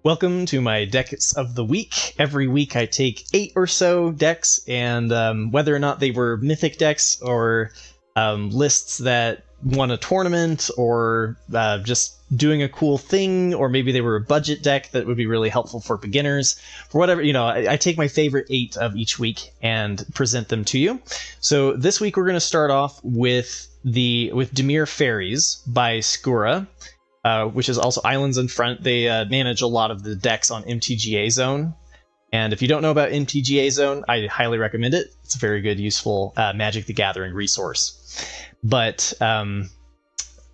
Welcome to my decks of the week. Every week I take 8 or so decks, and whether or not they were mythic decks or lists that won a tournament or just doing a cool thing, or maybe they were a budget deck that would be really helpful for beginners, for whatever, I take my favorite 8 of each week and present them to you. So this week we're going to start off with Dimir Faeries by Skura. Which is also islandsinfront. They manage a lot of the decks on MTGA Zone. And if you don't know about MTGA Zone, I highly recommend it. It's a very good, useful Magic the Gathering resource. But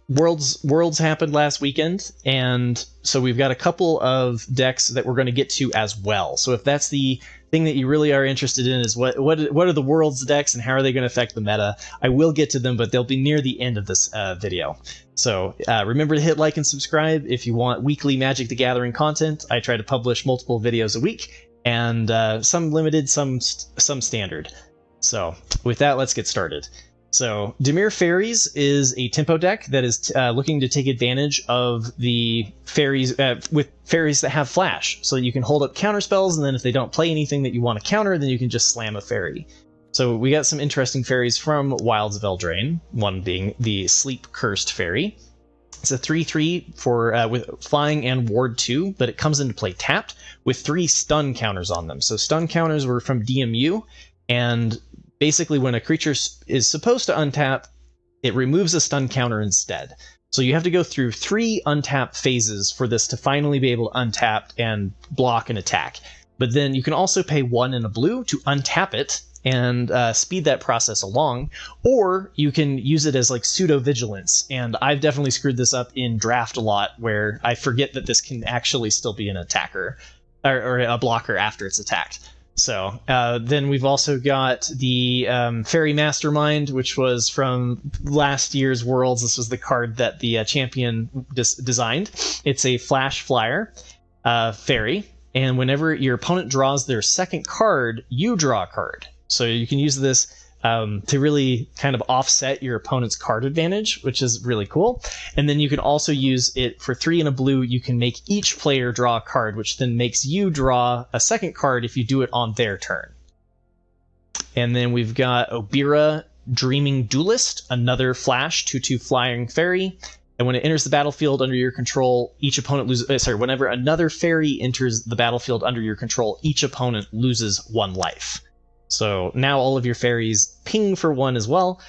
Worlds happened last weekend, and so we've got a couple of decks that we're going to get to as well. So if that's the thing that you really are interested in, is what are the Worlds decks and how are they going to affect the meta, I will get to them, but they'll be near the end of this video. So remember to hit like and subscribe if you want weekly Magic the Gathering content. I try to publish multiple videos a week, and some limited, some standard. So with that, let's get started. So Dimir Faeries is a tempo deck that is looking to take advantage of the fairies with fairies that have flash, so that you can hold up counter spells, and then if they don't play anything that you want to counter, then you can just slam a fairy. So we got some interesting fairies from Wilds of Eldraine, one being the Sleep Cursed Fairy. It's a 3/3 for with flying and ward 2, but it comes into play tapped with 3 stun counters on them. So stun counters were from DMU, and basically when a creature is supposed to untap, it removes a stun counter instead. So you have to go through 3 untap phases for this to finally be able to untap and block an attack. But then you can also pay 1 and a blue to untap it and speed that process along, or you can use it as like pseudo vigilance. And I've definitely screwed this up in draft a lot, where I forget that this can actually still be an attacker or a blocker after it's attacked. So then we've also got the Fairy Mastermind, which was from last year's Worlds. This was the card that the champion designed. It's a flash flyer fairy, and whenever your opponent draws their second card, you draw a card. So you can use this to really kind of offset your opponent's card advantage, which is really cool. And then you can also use it for 3 and a blue. You can make each player draw a card, which then makes you draw a second card if you do it on their turn. And then we've got Obira, Dreaming Duelist, another flash 2/2 flying fairy. And when it enters the battlefield under your control, each opponent loses. Whenever another fairy enters the battlefield under your control, each opponent loses 1 life. So now all of your fairies ping for 1 as well.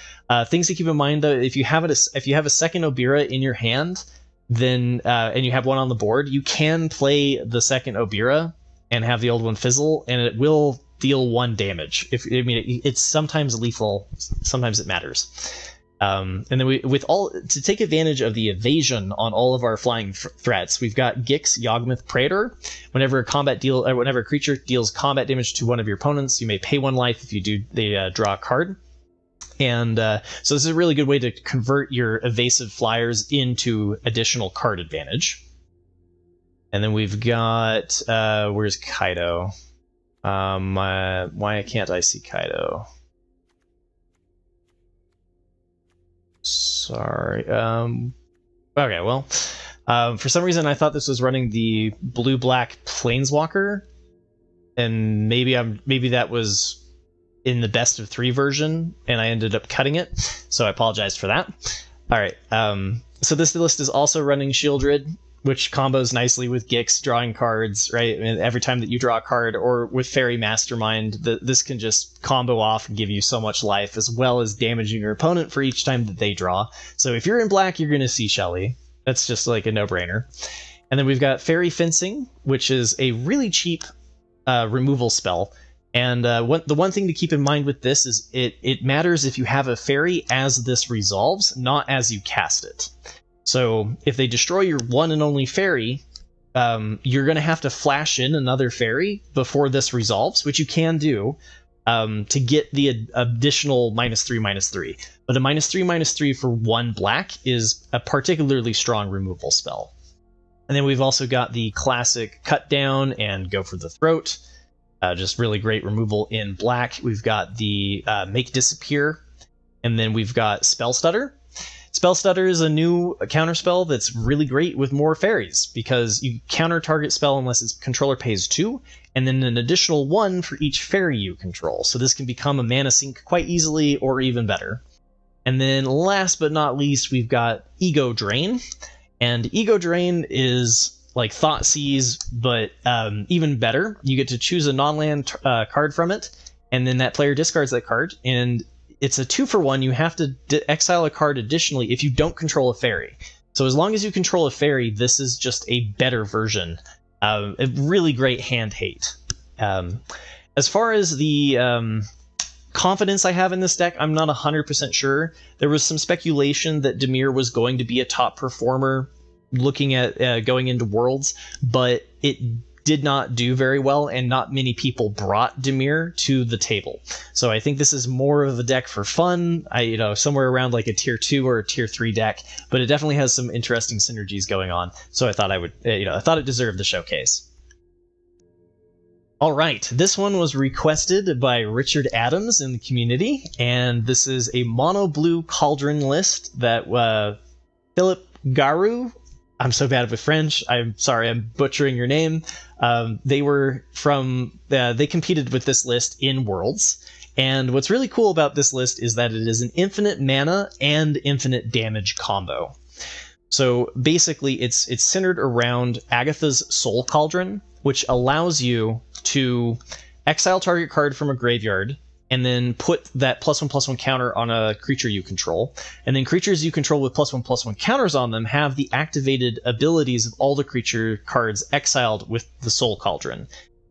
Things to keep in mind, though, if you have a second Obira in your hand, then and you have 1 on the board, you can play the second Obira and have the old one fizzle, and it will deal 1 damage. It's sometimes lethal, sometimes it matters. And then to take advantage of the evasion on all of our flying threats, we've got Gix, Yawgmoth Praetor. Whenever a creature deals combat damage to one of your opponents, you may pay 1 life. If you do, they draw a card. And so this is a really good way to convert your evasive flyers into additional card advantage. And then we've got where's Kaido? Why can't I see Kaido? Sorry. Okay, well, for some reason I thought this was running the blue-black Planeswalker, and maybe that was in the best of 3 version, and I ended up cutting it, so I apologize for that. All right, so this list is also running Shieldred, which combos nicely with Gix drawing cards, right? I mean, every time that you draw a card, or with Fairy Mastermind, this can just combo off and give you so much life, as well as damaging your opponent for each time that they draw. So if you're in black, you're going to see Shelly. That's just like a no-brainer. And then we've got Fairy Fencing, which is a really cheap removal spell. And the one thing to keep in mind with this is it matters if you have a fairy as this resolves, not as you cast it. So if they destroy your one and only fairy, you're going to have to flash in another fairy before this resolves, which you can do to get the additional -3/-3. But a -3/-3 for 1 black is a particularly strong removal spell. And then we've also got the classic Cut Down and Go for the Throat. Just really great removal in black. We've got the Make Disappear, and then we've got Spell Stutter. Spell Stutter is a new counterspell that's really great with more fairies, because you counter target spell unless its controller pays 2, and then an additional 1 for each fairy you control. So this can become a mana sink quite easily, or even better. And then last but not least, we've got Ego Drain. And Ego Drain is like Thoughtseize, but even better. You get to choose a non-land card from it, and then that player discards that card, and it's a 2-for-1. You have to exile a card additionally if you don't control a fairy. So as long as you control a fairy, this is just a better version. A really great hand hate. As far as the confidence I have in this deck, I'm not 100% sure. There was some speculation that Dimir was going to be a top performer looking at going into Worlds, but it did not do very well, and not many people brought Dimir to the table. So I think this is more of a deck for fun, somewhere around like a tier 2 or a tier 3 deck, but it definitely has some interesting synergies going on. So I thought I thought it deserved the showcase. All right, this one was requested by Richard Adams in the community, and this is a mono blue Cauldron list that Philippe Gareau, I'm so bad with French, I'm sorry, I'm butchering your name. They competed with this list in Worlds, and what's really cool about this list is that it is an infinite mana and infinite damage combo. So basically, it's centered around Agatha's Soul Cauldron, which allows you to exile target card from a graveyard, and then put that +1/+1 counter on a creature you control. And then creatures you control with +1/+1 counters on them have the activated abilities of all the creature cards exiled with the Soul Cauldron.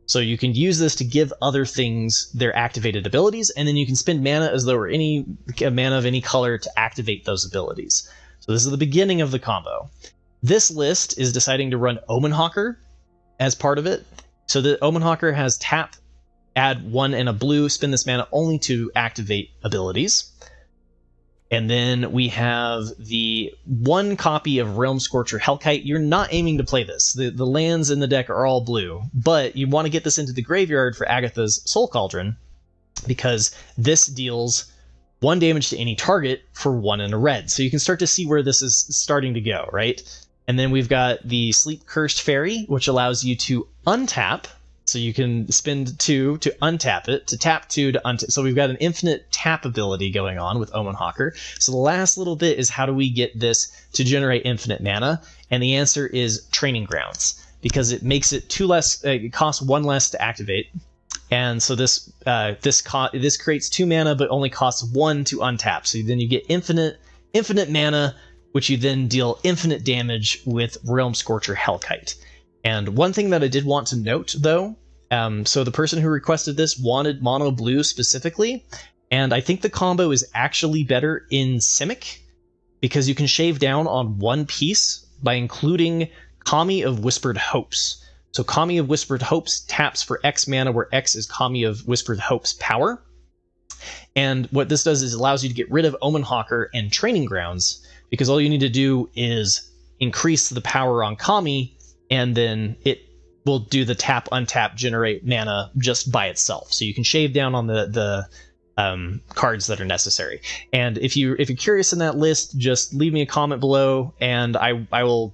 So you can use this to give other things their activated abilities, and then you can spend mana as though any mana of any color to activate those abilities. So this is the beginning of the combo. This list is deciding to run Omenhawker as part of it. So the Omenhawker has tap, add 1 and a blue, spend this mana only to activate abilities. And then we have the 1 copy of Realm Scorcher Hellkite. You're not aiming to play this. The lands in the deck are all blue, but you want to get this into the graveyard for Agatha's Soul Cauldron, because this deals 1 damage to any target for 1 and a red. So you can start to see where this is starting to go, right? And then we've got the Sleep Cursed Fairy, which allows you to untap. So you can spend 2 to untap it, to tap 2 to untap. So we've got an infinite tap ability going on with Omenhawker. So the last little bit is, how do we get this to generate infinite mana? And the answer is Training Grounds, because it makes it 2 less. It costs 1 less to activate, and so this creates 2 mana, but only costs 1 to untap. So then you get infinite mana, which you then deal infinite damage with Realm Scorcher Hellkite. And one thing that I did want to note, though, so the person who requested this wanted mono blue specifically, and I think the combo is actually better in Simic, because you can shave down on 1 piece by including Kami of Whispered Hopes. So Kami of Whispered Hopes taps for X mana, where X is Kami of Whispered Hopes power. And what this does is allows you to get rid of Omenhawker and Training Grounds, because all you need to do is increase the power on Kami, and then it will do the tap, untap, generate mana just by itself. So you can shave down on the cards that are necessary. And if you're curious in that list, just leave me a comment below, and I'll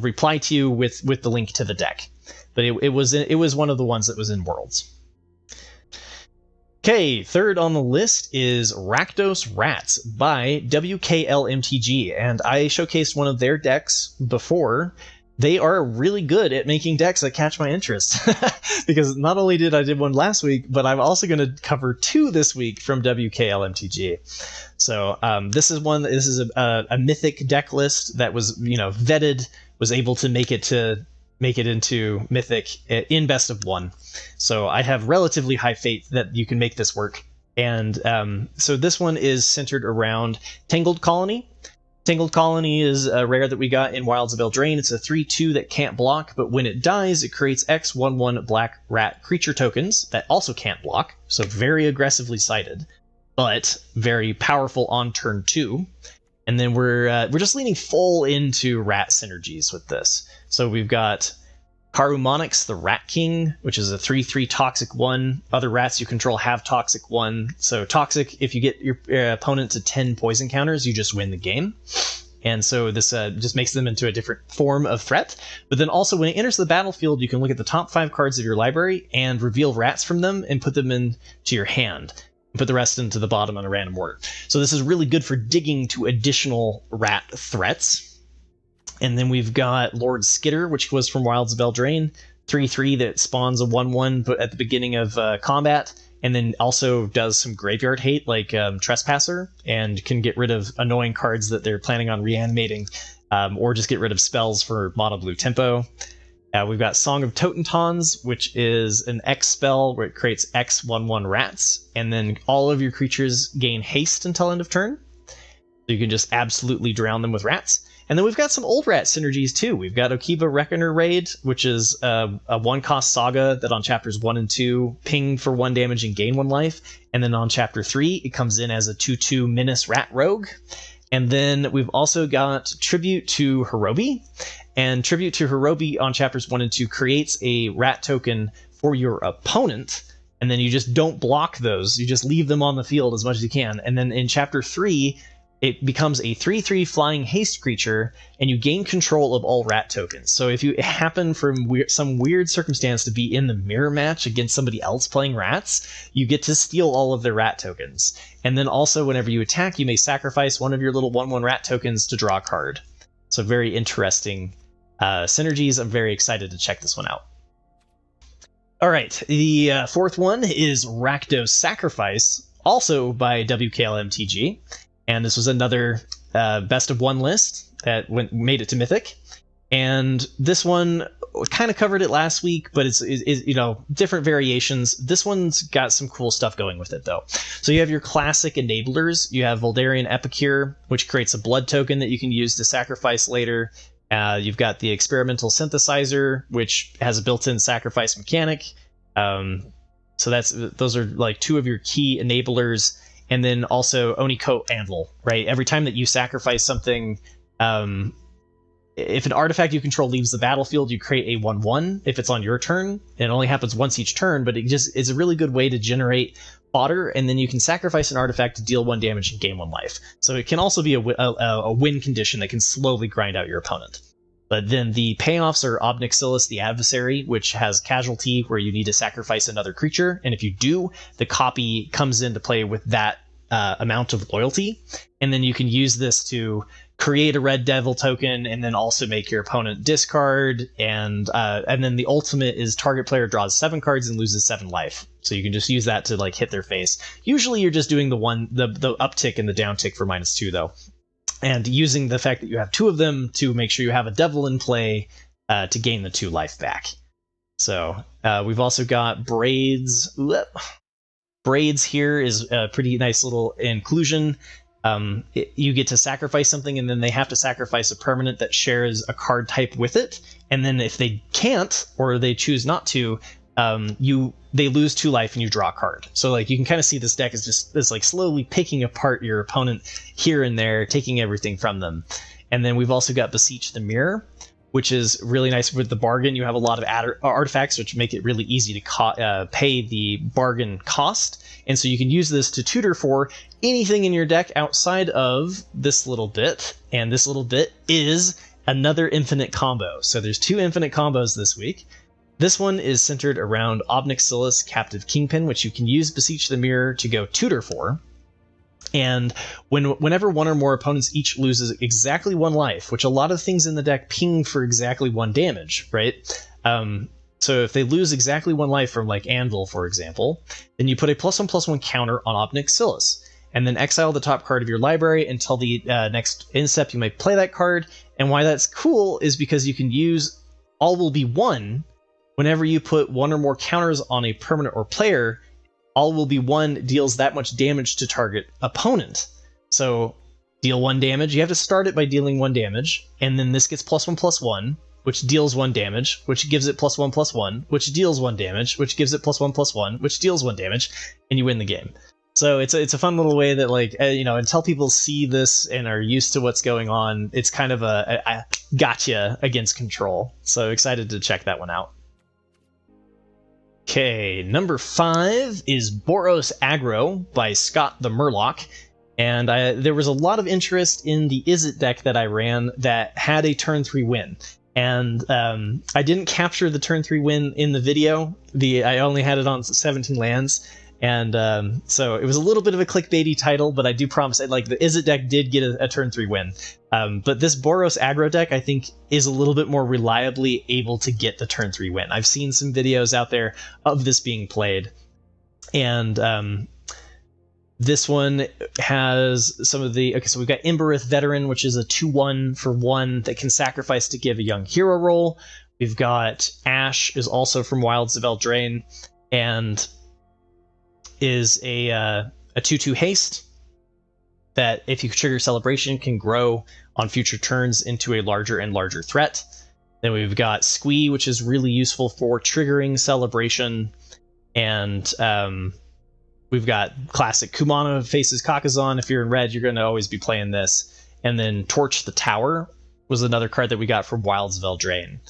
reply to you with the link to the deck. But it was one of the ones that was in Worlds. Okay, third on the list is Rakdos Rats by WKLMTG, and I showcased one of their decks before. They are really good at making decks that catch my interest, because not only did I one last week, but I'm also going to cover 2 this week from WKLMTG. So this is a mythic deck list that was vetted, was able to make it into mythic in best of 1. So I have relatively high faith that you can make this work. And so this one is centered around Tangled Colony. Tangled Colony is a rare that we got in Wilds of Eldraine. It's a 3/2 that can't block, but when it dies, it creates X 1/1 black rat creature tokens that also can't block, so very aggressively sided, but very powerful on turn 2. And then we're just leaning full into rat synergies with this. So we've got Karumonix, the Rat King, which is a 3/3 toxic 1. Other rats you control have toxic 1. So toxic, if you get your opponent to 10 poison counters, you just win the game. And so this just makes them into a different form of threat. But then also when it enters the battlefield, you can look at the top 5 cards of your library and reveal rats from them and put them into your hand. And put the rest into the bottom on a random order. So this is really good for digging to additional rat threats. And then we've got Lord Skitter, which was from Wilds of Eldraine, 3/3 that spawns a 1/1 at the beginning of combat, and then also does some graveyard hate like Trespasser, and can get rid of annoying cards that they're planning on reanimating, or just get rid of spells for mono blue tempo. We've got Song of Totentons, which is an X spell where it creates X 1/1 rats, and then all of your creatures gain haste until end of turn. So you can just absolutely drown them with rats. And then we've got some old rat synergies too. We've got Okiba Reckoner Reid, which is a 1-cost saga that on chapters 1 and 2 ping for 1 damage and gain 1 life. And then on chapter 3, it comes in as a 2/2 Menace Rat Rogue. And then we've also got Tribute to Hirobi. And Tribute to Hirobi on chapters 1 and 2 creates a rat token for your opponent. And then you just don't block those. You just leave them on the field as much as you can. And then in chapter 3, it becomes a 3/3 flying haste creature, and you gain control of all rat tokens. So if you happen from some weird circumstance to be in the mirror match against somebody else playing rats, you get to steal all of their rat tokens. And then also whenever you attack, you may sacrifice one of your little 1/1 rat tokens to draw a card. So very interesting synergies. I'm very excited to check this one out. All right, the fourth one is Rakdos Sacrifice, also by WKLMTG. And this was another best of 1 list that made it to Mythic. And this one kind of covered it last week, but it's different variations. This one's got some cool stuff going with it, though. So you have your classic enablers. You have Voldarian Epicure, which creates a blood token that you can use to sacrifice later. You've got the Experimental Synthesizer, which has a built-in sacrifice mechanic. So those are like 2 of your key enablers. And then also Oniko Anvil, right? Every time that you sacrifice something, if an artifact you control leaves the battlefield, you create a 1/1 if it's on your turn. It only happens once each turn, but it just is a really good way to generate fodder, and then you can sacrifice an artifact to deal 1 damage and gain 1 life. So it can also be a win condition that can slowly grind out your opponent. But then the payoffs are Obnixilis the Adversary, which has Casualty, where you need to sacrifice another creature. And if you do, the copy comes into play with that amount of loyalty. And then you can use this to create a Red Devil token, and then also make your opponent discard. And then the ultimate is target player draws 7 cards and loses 7 life. So you can just use that to like hit their face. Usually you're just doing the uptick and the downtick for -2 though. And using the fact that you have 2 of them to make sure you have a devil in play to gain the 2 life back. So we've also got Braids. Braids here is a pretty nice little inclusion. You get to sacrifice something, and then they have to sacrifice a permanent that shares a card type with it. And then if they can't, or they choose not to, they lose 2 life and you draw a card. So like you can kind of see this deck is just like slowly picking apart your opponent here and there, taking everything from them. And then we've also got Beseech the Mirror, which is really nice with the bargain. You have a lot of artifacts, which make it really easy to pay the bargain cost. And so you can use this to tutor for anything in your deck outside of this little bit. And this little bit is another infinite combo. So there's 2 infinite combos this week. This one is centered around Obnixilis Captive Kingpin, which you can use Beseech the Mirror to go tutor for. And whenever 1 or more opponents each loses exactly 1 life, which a lot of things in the deck ping for exactly 1 damage, right? So if they lose exactly 1 life from like Anvil, for example, then you put a +1/+1 counter on Obnixilis, and then exile the top card of your library until the next end step you may play that card. And why that's cool is because you can use All Will Be 1 whenever you put 1 or more counters on a permanent or player. All Will Be 1 deals that much damage to target opponent. So deal 1 damage. You have to start it by dealing 1 damage, and then this gets +1/+1, which deals 1 damage, which gives it +1/+1, which deals 1 damage, which gives it +1/+1, which deals 1 damage, and you win the game. So it's a fun little way that, like, until people see this and are used to what's going on, it's kind of a gotcha against control. So excited to check that one out. Okay, number 5 is Boros Aggro by Scott the Murloc. And there was a lot of interest in the Izzet deck that I ran that had a turn 3 win. And I didn't capture the turn 3 win in the video. I only had it on 17 lands. And so it was a little bit of a clickbaity title, but I do promise, like, the Izzet deck did get a turn 3 win. But this Boros Aggro deck, I think, is a little bit more reliably able to get the turn 3 win. I've seen some videos out there of this being played. And this one has some of the... Okay, so we've got Embereth Veteran, which is a 2/1 for 1 that can sacrifice to give a young hero roll. We've got Ash, is also from Wilds of Eldraine, and is a 2/2 haste that, if you trigger Celebration, can grow on future turns into a larger and larger threat. Then we've got Squee, which is really useful for triggering Celebration. And we've got classic Kumano faces Kakazon. If you're in red, you're going to always be playing this. And then Torch the Tower was another card that we got from Wilds of Eldraine.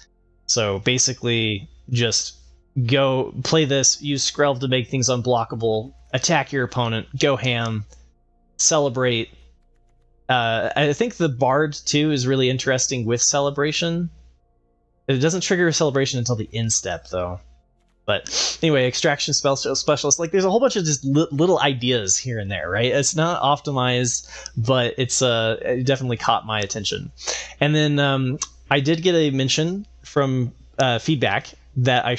So basically, just go play this, use Skrelv to make things unblockable, attack your opponent, go ham, celebrate. I think the Bard, too, is really interesting with Celebration. It doesn't trigger a Celebration until the end step, though. But anyway, Extraction Specialist, like, there's a whole bunch of just little ideas here and there, right? It's not optimized, but it definitely caught my attention. And then I did get a mention from feedback that I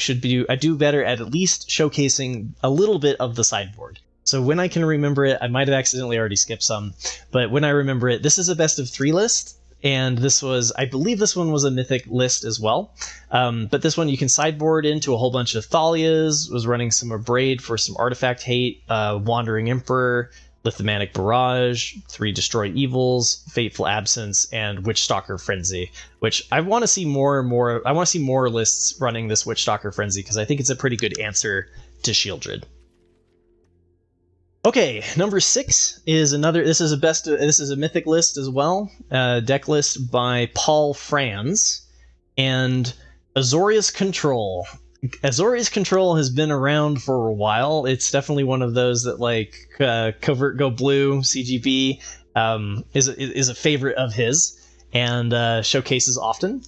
do better at least showcasing a little bit of the sideboard. So when I can remember it, I might have accidentally already skipped some, but when I remember it, this is a best of 3 list, and I believe this one was a mythic list as well. But this one you can sideboard into a whole bunch of Thalias, was running some Abrade for some artifact hate, Wandering Emperor, Lithomantic Barrage, 3 Destroy Evils, Fateful Absence, and Witchstalker Frenzy, which I want to see more and more. I want to see more lists running this Witchstalker Frenzy, because I think it's a pretty good answer to Shieldred. Okay, number 6 is another. This is a mythic list as well. Deck list by Paul Franz and Azorius Control. Azorius Control has been around for a while. It's definitely one of those that, like, Covert Go Blue, CGB, is a favorite of his, and showcases often.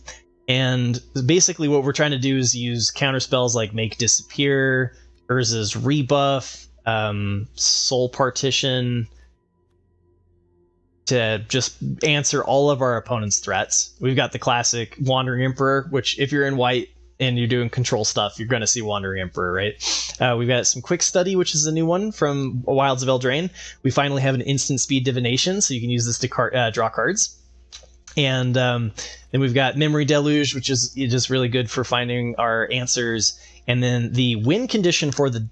And basically what we're trying to do is use counterspells like Make Disappear, Urza's Rebuff, Soul Partition, to just answer all of our opponent's threats. We've got the classic Wandering Emperor, which, if you're in white and you're doing control stuff, you're going to see Wandering Emperor, right? We've got some Quick Study, which is a new one from Wilds of Eldraine. We finally have an instant speed divination, so you can use this to draw cards. And then we've got Memory Deluge, which is just really good for finding our answers. And then the win condition for the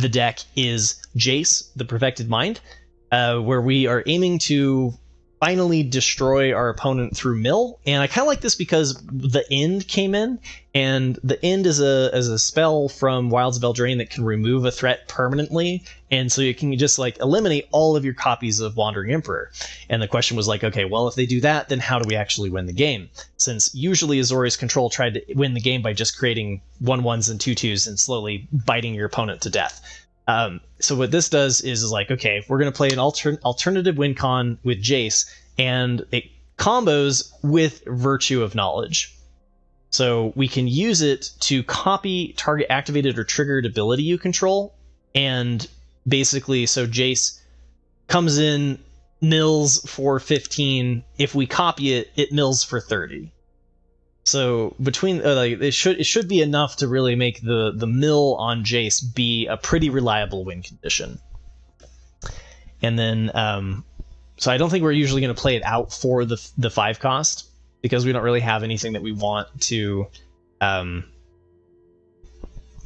deck is Jace, the Perfected Mind, where we are aiming to finally destroy our opponent through mill. And I kind of like this because the End came in, and the End is a spell from Wilds of Eldraine that can remove a threat permanently, and so you can just, like, eliminate all of your copies of Wandering Emperor. And the question was, like, okay, well, if they do that, then how do we actually win the game? Since usually Azorius Control tried to win the game by just creating 1/1s and 2/2s and slowly biting your opponent to death. So what this does is like, okay, we're going to play an alternative win con with Jace, and it combos with Virtue of Knowledge. So we can use it to copy target activated or triggered ability you control, and basically, so Jace comes in, mills for 15. If we copy it, it mills for 30. So between it should be enough to really make the mill on Jace be a pretty reliable win condition. And then so I don't think we're usually going to play it out for the 5 cost, because we don't really have anything that we want to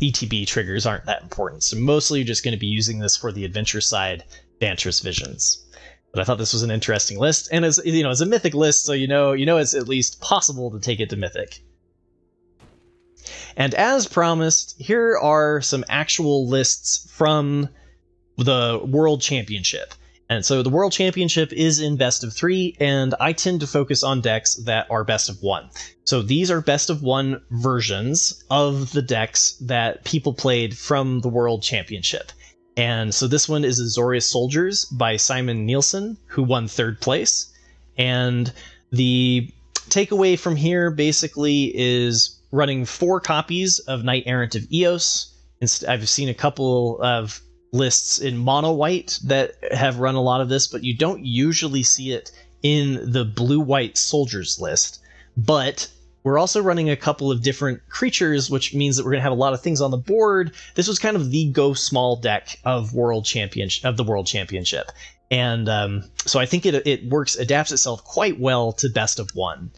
ETB triggers aren't that important. So mostly you're just going to be using this for the adventure side, Dantrous Visions. But I thought this was an interesting list, and as you know, it's a mythic list, so you know it's at least possible to take it to mythic. And as promised, here are some actual lists from the World Championship. And so the World Championship is in best of 3, and I tend to focus on decks that are best of 1. So these are best of 1 versions of the decks that people played from the World Championship. And so this one is Azorius Soldiers by Simon Nielsen, who won 3rd place. And the takeaway from here basically is running 4 copies of Knight Errant of Eos. I've seen a couple of lists in Mono-White that have run a lot of this, but you don't usually see it in the Blue-White Soldiers list. But we're also running a couple of different creatures, which means that we're going to have a lot of things on the board. This was kind of the go small deck of the World Championship. And so I think it adapts itself quite well to best of 1.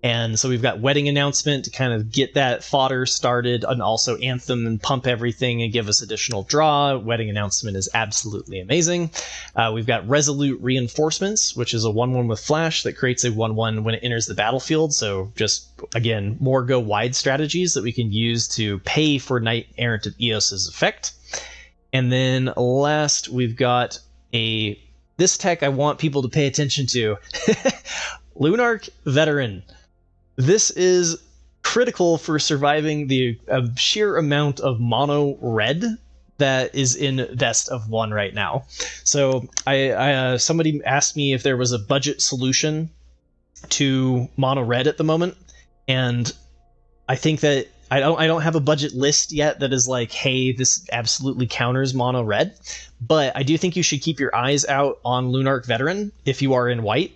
And so we've got Wedding Announcement to kind of get that fodder started, and also Anthem and pump everything and give us additional draw. Wedding Announcement is absolutely amazing. We've got Resolute Reinforcements, which is a 1/1 with flash that creates a 1/1 when it enters the battlefield. So just, again, more go wide strategies that we can use to pay for Knight Errant of Eos's effect. And then last, we've got this tech I want people to pay attention to. Lunarch Veteran. This is critical for surviving the sheer amount of mono red that is in best of 1 right now. So somebody asked me if there was a budget solution to mono red at the moment, and I think that I don't have a budget list yet that is like, hey, this absolutely counters mono red, but I do think you should keep your eyes out on Lunarch Veteran if you are in white,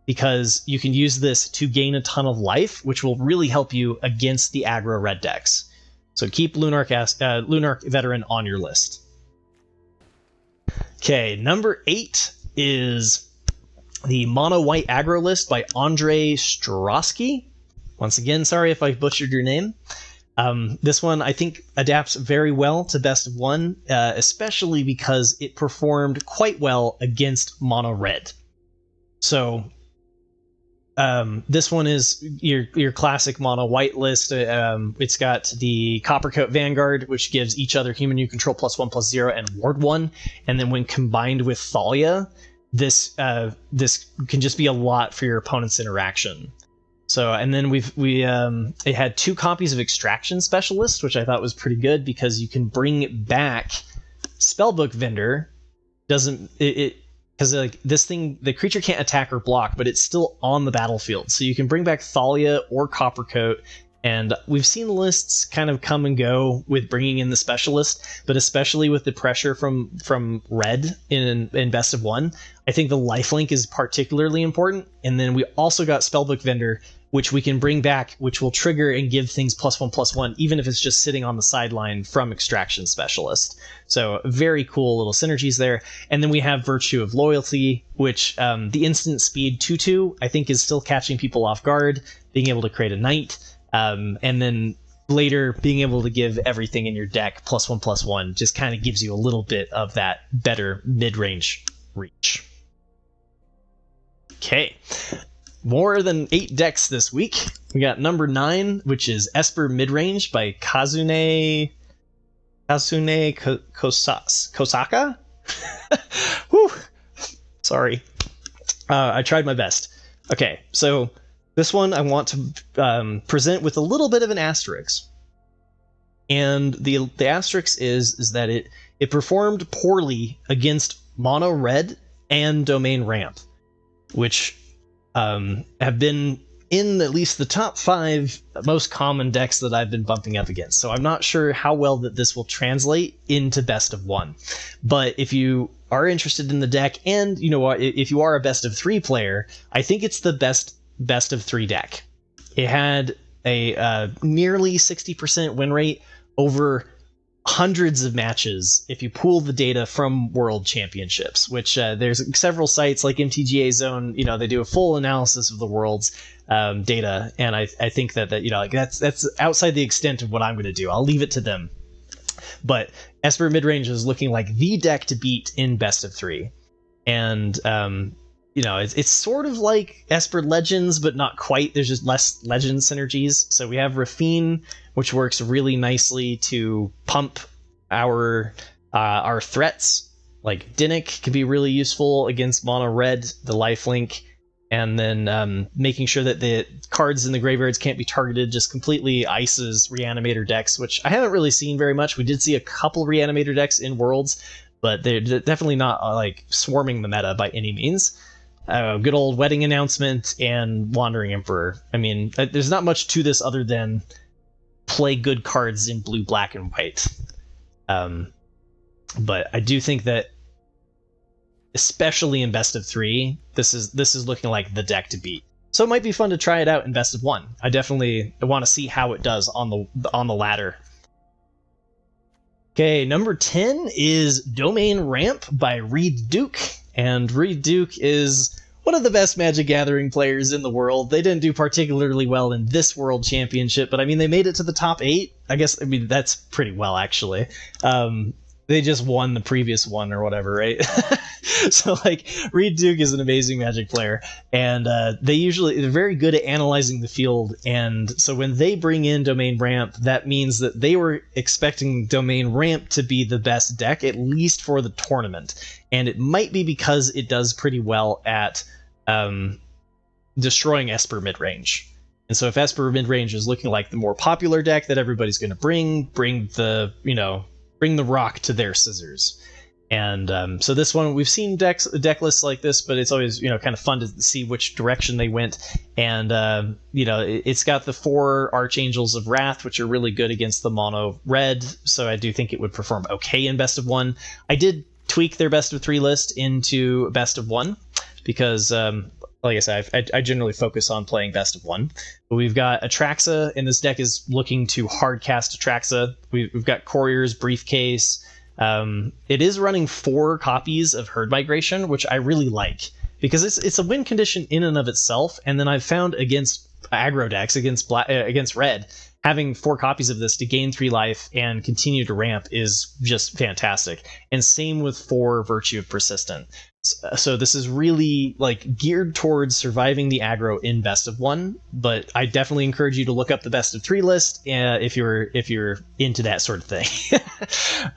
because you can use this to gain a ton of life, which will really help you against the aggro red decks. So keep Lunarch Veteran on your list. Okay, number 8 is the Mono-White Aggro list by Ondrej Strasky. Once again, sorry if I butchered your name. This one, I think, adapts very well to best of 1, especially because it performed quite well against mono red. So this one is your classic mono white list. It's got the Coppercoat Vanguard, which gives each other human you control +1/+0 and ward 1. And then when combined with Thalia, this can just be a lot for your opponent's interaction. So, and then it had 2 copies of Extraction Specialist, which I thought was pretty good because you can bring back Spellbook Vendor. Because like this thing, the creature can't attack or block, but it's still on the battlefield. So you can bring back Thalia or Coppercoat, and we've seen lists kind of come and go with bringing in the specialist, but especially with the pressure from red in best of 1, I think the lifelink is particularly important. And then we also got Spellbook Vendor, which we can bring back, which will trigger and give things +1/+1, even if it's just sitting on the sideline from Extraction Specialist. So very cool little synergies there. And then we have Virtue of Loyalty, which the instant speed 2/2, I think, is still catching people off guard, being able to create a knight, and then later being able to give everything in your deck +1/+1 just kind of gives you a little bit of that better mid-range reach. Okay. More than 8 decks this week. We got number 9, which is Esper Midrange by Kazune Kosaka? Whew. Sorry. I tried my best. Okay, so this one I want to present with a little bit of an asterisk. And the asterisk is that it performed poorly against mono red and domain ramp, which have been in at least the top 5 most common decks that I've been bumping up against. So I'm not sure how well that this will translate into best of 1. But if you are interested in the deck, and you know what, if you are a best of 3 player, I think it's the best of 3 deck. It had a nearly 60% win rate over hundreds of matches if you pool the data from World Championships, which there's several sites like MTGA Zone, they do a full analysis of the World's data, and I think that that's outside the extent of what I'm going to do. I'll leave it to them. But Esper Midrange is looking like the deck to beat in best of 3, and it's sort of like Esper Legends, but not quite. There's just less Legend synergies. So we have Rafine, which works really nicely to pump our threats Like Dinnick can be really useful against mono red, the lifelink, and then making sure that the cards in the graveyards can't be targeted just completely ices Reanimator decks, which I haven't really seen very much. We did see a couple Reanimator decks in Worlds, but they're definitely not like swarming the meta by any means. Good old Wedding Announcement and Wandering Emperor. I mean, there's not much to this other than play good cards in blue, black, and white. But I do think that, especially in best of 3, this is looking like the deck to beat. So it might be fun to try it out in best of 1. I definitely want to see how it does on the ladder. Okay, number 10 is Domain Ramp by Reid Duke, and Reid Duke is one of the best Magic Gathering players in the world. They didn't do particularly well in this World Championship, but I mean, they made it to the top 8. I guess, I mean, that's pretty well, actually. They just won the previous one or whatever, right? So, like, Reid Duke is an amazing Magic player, and they're very good at analyzing the field, and so when they bring in Domain Ramp, that means that they were expecting Domain Ramp to be the best deck, at least for the tournament, and it might be because it does pretty well at destroying Esper Midrange. And so if Esper Midrange is looking like the more popular deck that everybody's going to bring the rock to their scissors. And so this one, we've seen deck lists like this, but it's always, kind of fun to see which direction they went. And, it's got the 4 Archangels of Wrath, which are really good against the mono red. So I do think it would perform okay in best of 1. I did tweak their best of 3 list into best of 1 because, like I said, I generally focus on playing best of 1. But we've got Atraxa, and this deck is looking to hard cast Atraxa. We've got Courier's Briefcase. It is running 4 copies of Herd Migration, which I really like because it's a win condition in and of itself. And then I've found against aggro decks, against red, having 4 copies of this to gain 3 life and continue to ramp is just fantastic. And same with 4 Virtue of Persistent. So this is really like geared towards surviving the aggro in best of 1, but I definitely encourage you to look up the best of 3 list if you're into that sort of thing.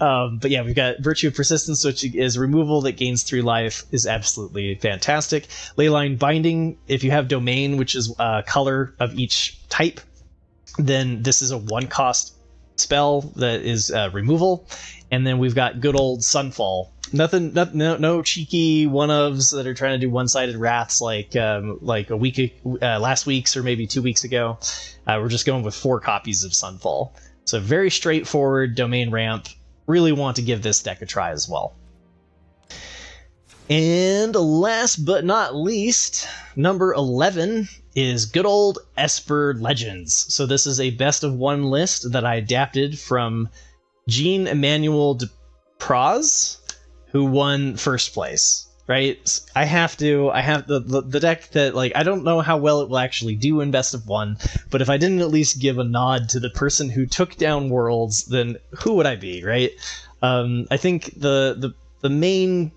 But yeah, we've got Virtue of Persistence, which is removal that gains 3 life, is absolutely fantastic. Leyline Binding, if you have Domain, which is color of each type, then this is a 1-cost spell that is removal. And then we've got good old Sunfall. No cheeky one-ofs that are trying to do one-sided wraths like a week last week's or maybe 2 weeks ago. We're just going with 4 copies of Sunfall. So very straightforward Domain Ramp. Really want to give this deck a try as well. And last but not least, number 11 is good old Esper Legends. So this is a best of 1 list that I adapted from Jean-Emmanuel Depraz, who won first place, right? I have the deck that, like, I don't know how well it will actually do in best of 1, but if I didn't at least give a nod to the person who took down Worlds, then who would I be, right? I think the main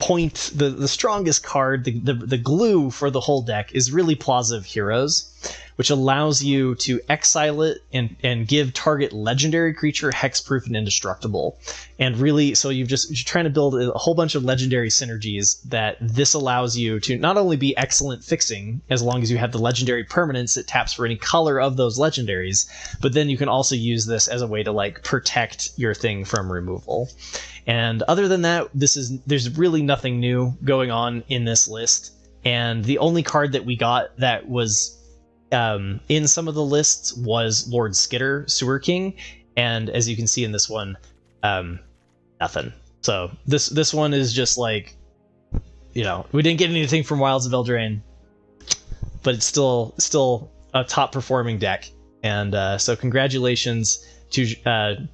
point, the strongest card, the glue for the whole deck is really Plaza of Heroes, which allows you to exile it and give target legendary creature hexproof and indestructible. And really, so you're trying to build a whole bunch of legendary synergies that this allows you to not only be excellent fixing, as long as you have the legendary permanence that taps for any color of those legendaries, but then you can also use this as a way to, like, protect your thing from removal. And other than that, there's really nothing new going on in this list. And the only card that we got that was in some of the lists was Lord Skitter, Sewer King, and as you can see in this one, nothing. So this one is just like, we didn't get anything from Wilds of Eldraine, but it's still a top performing deck. And so congratulations to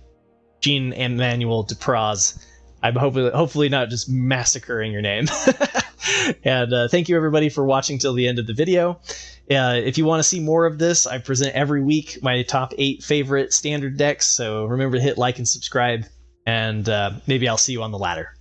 Jean-Emmanuel Depraz. I'm hopefully not just massacring your name. And thank you everybody for watching till the end of the video. If you want to see more of this, I present every week my top 8 favorite standard decks. So remember to hit like and subscribe, and maybe I'll see you on the ladder.